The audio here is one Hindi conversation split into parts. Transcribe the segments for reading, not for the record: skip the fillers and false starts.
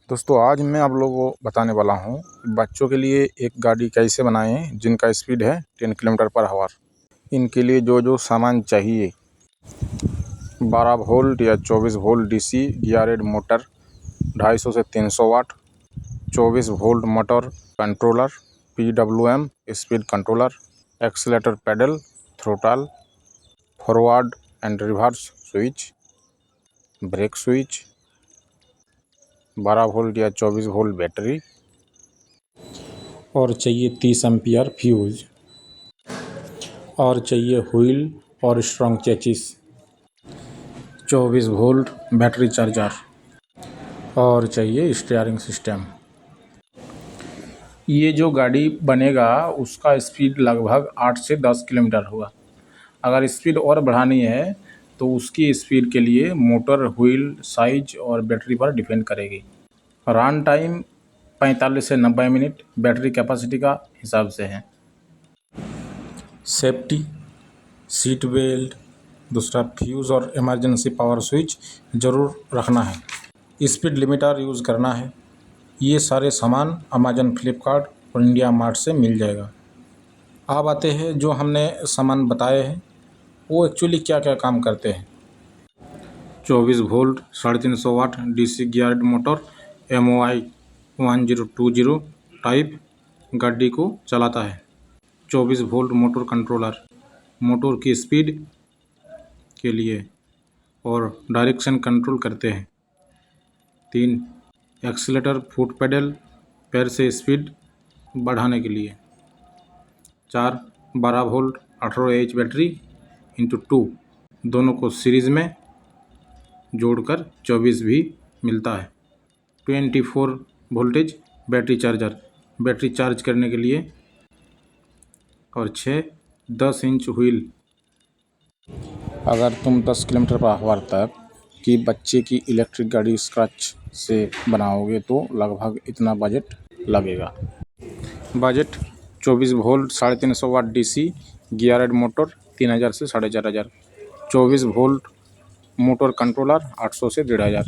दोस्तों आज मैं आप लोगों को बताने वाला हूँ कि बच्चों के लिए एक गाड़ी कैसे बनाएं जिनका स्पीड है 10 किलोमीटर पर आवर। इनके लिए जो जो सामान चाहिए 12 वोल्ट या 24 वोल्ट डीसी गियरेड मोटर 250 से 300 watt, 24 volt motor controller, PWM speed controller, accelerator pedal, throttle, forward and reverse switch, brake switch, 12 volt या 24 वोल्ट बैटरी और चाहिए 30 एम्पियर फ्यूज और चाहिए व्हील और strong chassis, 24 volt battery charger और चाहिए स्टीयरिंग सिस्टम। ये जो गाड़ी बनेगा उसका स्पीड लगभग 8 से 10 किलोमीटर होगा। अगर स्पीड और बढ़ानी है तो उसकी स्पीड के लिए मोटर, व्हील साइज और बैटरी पर डिपेंड करेगी। रन टाइम 45 से 90 मिनट बैटरी कैपेसिटी का हिसाब से है। सेफ्टी, सीट बेल्ट, दूसरा फ्यूज़ और इमरजेंसी पावर स्विच ज़रूर रखना है। स्पीड लिमिटर यूज़ करना है। ये सारे सामान अमेजन, फ्लिपकार्ट और इंडिया मार्ट से मिल जाएगा। अब आते हैं जो हमने सामान बताए हैं वो एक्चुअली क्या क्या काम करते हैं। 24 volt 350 watt DC geared motor MOI 1020 type गाड़ी को चलाता है। 24 वोल्ट मोटर कंट्रोलर मोटर की स्पीड के लिए और डायरेक्शन कंट्रोल करते हैं। 3 एक्सीलेटर फुट पेडल पैर से स्पीड बढ़ाने के लिए। 4 12 वोल्ट 18 Ah बैटरी इंटू 2 दोनों को सीरीज़ में जोड़कर 24 भी मिलता है। 24 voltage battery charger battery charge करने के लिए और 6 10 इंच व्हील। अगर तुम 10 किलोमीटर पर आवर तक की बच्चे की इलेक्ट्रिक गाड़ी स्क्रैच से बनाओगे तो लगभग इतना बजट लगेगा। Budget 24 volt 350 watt DC गियरेड motor 3000 से 4500, 24 वोल्ट मोटर कंट्रोलर 800 से 1500,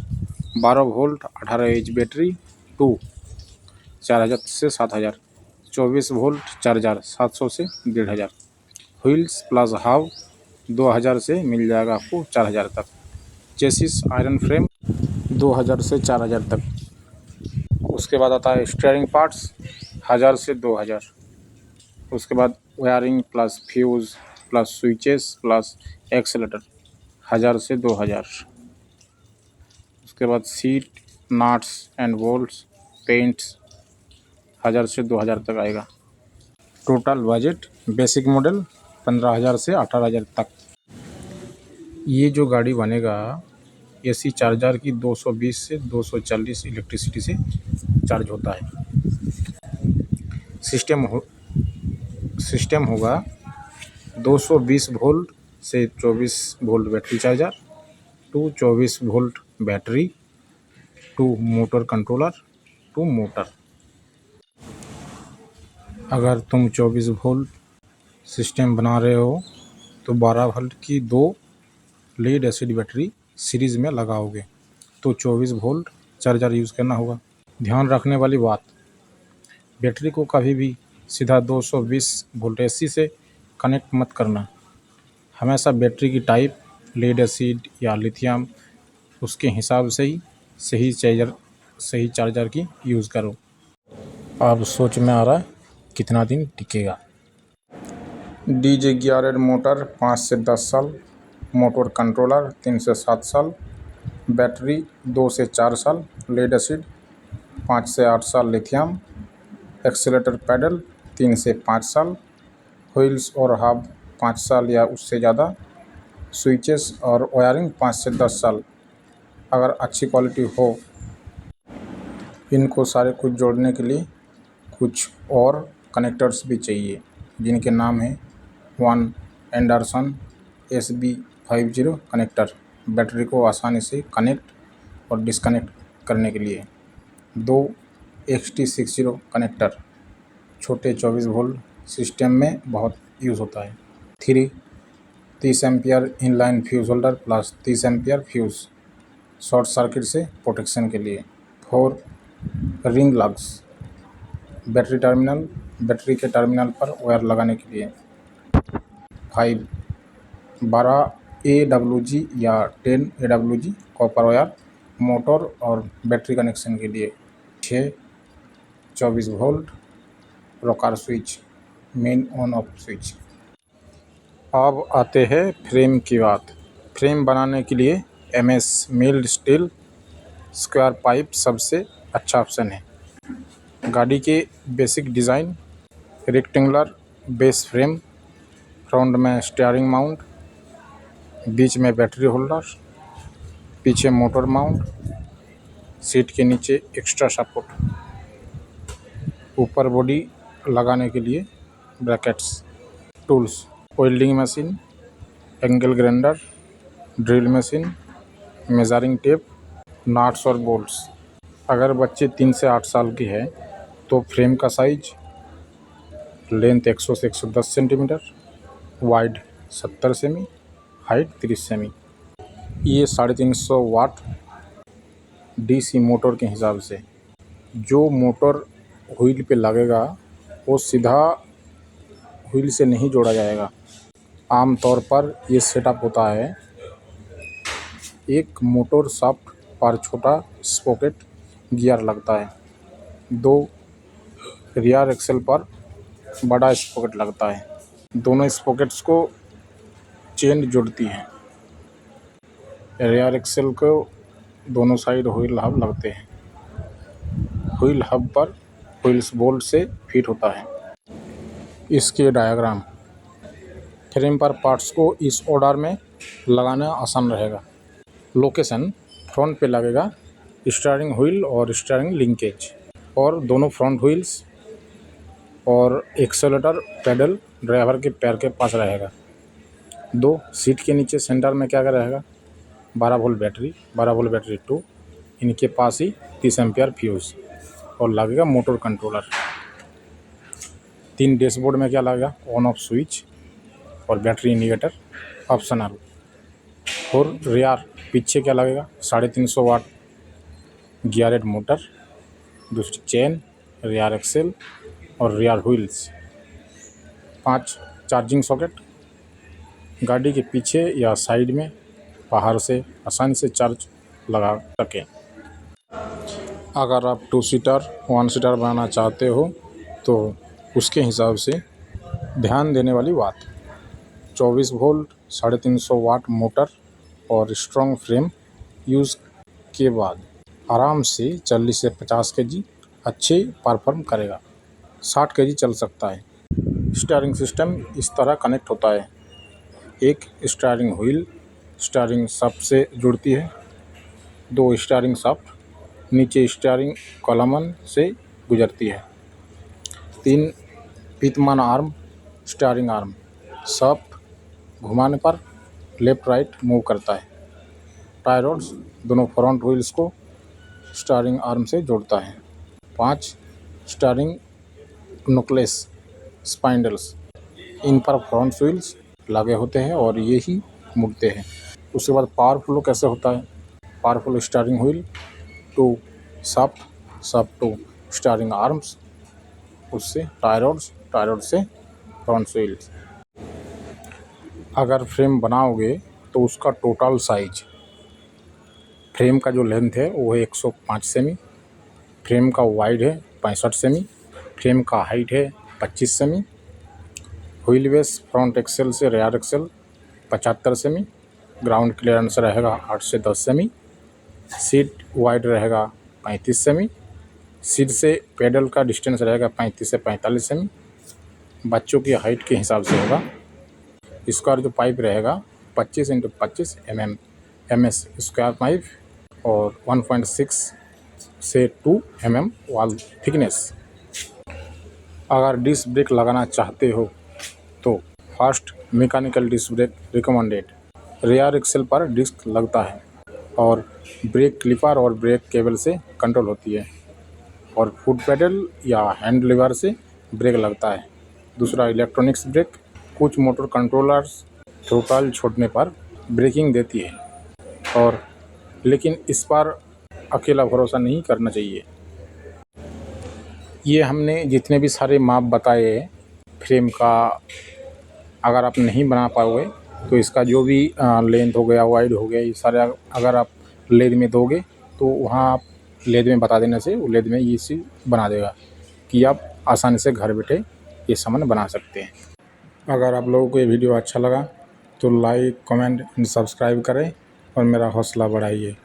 12 वोल्ट 18 Ah बैटरी 2 4000 से 7000, 24 वोल्ट चार्जर 700 से 1500, व्हील्स प्लस हाव 2000 से मिल जाएगा आपको 4000 तक, चेसिस आयरन फ्रेम 2000 से 4000 तक। उसके बाद आता है स्टीयरिंग पार्ट्स 1000 से 2000। उसके बाद wiring plus fuse plus switches plus accelerator 1000 से 2000। उसके बाद seat, nuts and bolts, paints 1000 से 2000 तक आएगा। टोटल बजट बेसिक मॉडल 15000 से 18000 तक। ये जो गाड़ी बनेगा AC चार्जर की 220 से 240 इलेक्ट्रिसिटी से चार्ज होता है। सिस्टम होगा 220 वोल्ट से 24 volt battery charger, 24 volt battery, 2 motor controller, 2 motor. अगर तुम 24 वोल्ट सिस्टम बना रहे हो तो 12 वोल्ट की 2 लेड एसिड बैटरी सीरीज़ में लगाओगे तो 24 वोल्ट चार्जर यूज़ करना होगा। ध्यान रखने वाली बात, बैटरी को कभी भी सीधा 220 वोल्ट AC से कनेक्ट मत करना। हमेशा बैटरी की टाइप, लेड एसिड या लिथियम, उसके हिसाब से ही सही चार्जर की यूज़ करो। अब सोच में आ रहा है कितना दिन टिकेगा। DJ गियरेड मोटर 5 से 10 साल, मोटर कंट्रोलर 3 से 7 साल, बैटरी 2 से 4 साल, लेड एसिड 5 से 8 साल, लिथियम, एक्सीलेटर पैडल 3 से 5 साल, व्हील्स और हब 5 साल या उससे ज़्यादा, स्विचेस और वायरिंग 5 से 10 साल। अगर अच्छी क्वालिटी हो, इनको सारे कुछ जोड़ने के लिए कुछ और कनेक्टर्स भी चाहिए जिनके नाम हैं 1 एंडरसन SB50 कनेक्टर बैटरी को आसानी से कनेक्ट और डिस्कनेक्ट करने के लिए, 2 XT60 कनेक्टर छोटे 24 वोल्ट सिस्टम में बहुत यूज़ होता है, 3 30 ampere inline fuse holder plus 30 ampere fuse short circuit से प्रोटेक्शन के लिए, 4 रिंग लग्स, बैटरी के टर्मिनल पर वायर लगाने के लिए। 5 12 AWG या 10 AWG कॉपर वायर मोटर और बैटरी कनेक्शन के लिए। 6 24 volt rocker switch, main on off switch. अब आते हैं फ्रेम की बात। फ्रेम बनाने के लिए MS mild steel square pipe सबसे अच्छा ऑप्शन है। गाड़ी के basic design rectangular base frame, front में स्टीयरिंग माउंट, बीच में बैटरी होल्डर, पीछे मोटर माउंट, सीट के नीचे एक्स्ट्रा सपोर्ट, ऊपर बॉडी लगाने के लिए brackets. Tools welding machine, angle grinder, drill machine, measuring tape, nuts और बोल्ट्स। अगर बच्चे 3 से 8 साल की है तो फ्रेम का साइज लेंथ 100 से 110 centimetre, wide 70 semi, height 30 semi. ये 350 वाट DC मोटर के हिसाब से। जो मोटर व्हील पे लगेगा वो सीधा व्हील से नहीं जोड़ा जाएगा। आमतौर पर ये सेटअप होता है, एक मोटर शाफ्ट पर छोटा स्पॉकेट गियर लगता है, 2 रियर एक्सल पर बड़ा स्पॉकेट लगता है। दोनों स्पॉकेट्स को चेन जोड़ती है। रियर एक्सल को दोनों साइड व्हील हब लगते हैं। व्हील हब पर व्हील्स बोल्ट से फिट होता है। इसके डायग्राम। फ्रेम पर पार्ट्स को इस ऑर्डर में लगाना आसान रहेगा। लोकेशन फ्रंट पे लगेगा स्टीयरिंग व्हील और स्टीयरिंग लिंकेज, और दोनों फ्रंट व्हील्स और एक्सेलेरेटर पेडल ड्राइवर के पैर के पास रहेगा। 2 सीट के नीचे सेंटर में क्या रहेगा, 12 वोल्ट बैटरी 2, इनके पास ही 30 एम्पियर फ्यूज, और लगेगा मोटर कंट्रोलर। 3 डैशबोर्ड में क्या लगेगा, ऑन ऑफ स्विच और बैटरी इंडिकेटर ऑप्शनल। और रियर पीछे क्या लगेगा, 350 वाट गियरेड मोटर, दूसरी चेन, रियर एक्सेल और रियर व्हील्स। 5 चार्जिंग सॉकेट, गाड़ी के पीछे या साइड में बाहर से आसानी से चार्ज लगा सकें। अगर आप 2 सीटर 1 सीटर बनाना चाहते हो तो उसके हिसाब से ध्यान देने वाली बात, 24 वोल्ट 350 वाट मोटर और स्ट्रॉन्ग फ्रेम यूज़ के बाद आराम से 40 से 50 केजी अच्छे परफॉर्म करेगा। 60 केजी चल सकता है। स्टीयरिंग सिस्टम इस तरह कनेक्ट होता है, एक स्टीयरिंग व्हील स्टीयरिंग शाफ्ट से जुड़ती है, 2 स्टीयरिंग शाफ्ट नीचे स्टीयरिंग कॉलम से गुजरती है, 3 विद्यमान आर्म स्टीयरिंग आर्म, शाफ्ट घुमाने पर लेफ्ट राइट मूव करता है। टाई रोड्स दोनों फ्रंट व्हील्स को स्टीयरिंग आर्म से जोड़ता है। 5 स्टीयरिंग नोकलेस स्पाइंडल्स, इन पर फ्रंट व्हील्स लगे होते हैं और ये ही मुड़ते हैं। उसके बाद पावर फ्लो कैसे होता है, powerful steering wheel to shaft to steering arms, उससे टाई रोड से फ्रंट व्हील्स। अगर फ्रेम बनाओगे तो उसका टोटल साइज, फ्रेम का जो लेंथ है वो है 105 सेमी, फ्रेम का वाइड है 65 सेमी, फ्रेम का हाइट है 25 सेमी, व्हील बेस फ्रंट एक्सेल से रियर एक्सेल 75 सेमी, ग्राउंड क्लियरेंस रहेगा 8 से 10 सेमी, सीट वाइड रहेगा 35 सेमी, सीट से पेडल का डिस्टेंस रहेगा 35 से 45 सेमी, बच्चों की हाइट के हिसाब से होगा। इसका जो पाइप रहेगा 25 × 25 MS स्क्वायर पाइप और 1.6 से 2 mm वॉल थिकनेस। अगर डिस्क ब्रेक लगाना चाहते हो तो fast mechanical disc brake recommended. Rear axle पर डिस्क लगता है और ब्रेक क्लिपर और ब्रेक केबल से कंट्रोल होती है, और फुट पेडल या हैंड लीवर से ब्रेक लगता है। दूसरा इलेक्ट्रॉनिक्स ब्रेक, कुछ मोटर कंट्रोलर्स थ्रोटल छोड़ने पर ब्रेकिंग देती है, और लेकिन इस पर अकेला भरोसा नहीं करना चाहिए। ये हमने जितने भी सारे माप बताए फ्रेम का, अगर आप नहीं बना पाओगे तो इसका जो भी लेंथ हो गया, वाइड हो गया, ये सारे अगर आप लेद में दोगे तो वहाँ आप लेद में बता देने से वो लेद में ये चीज़ बना देगा कि आप आसानी से घर बैठे ये सामान बना सकते हैं। अगर आप लोगों को ये वीडियो अच्छा लगा तो लाइक, कमेंट एंड सब्सक्राइब करें और मेरा हौसला बढ़ाइए।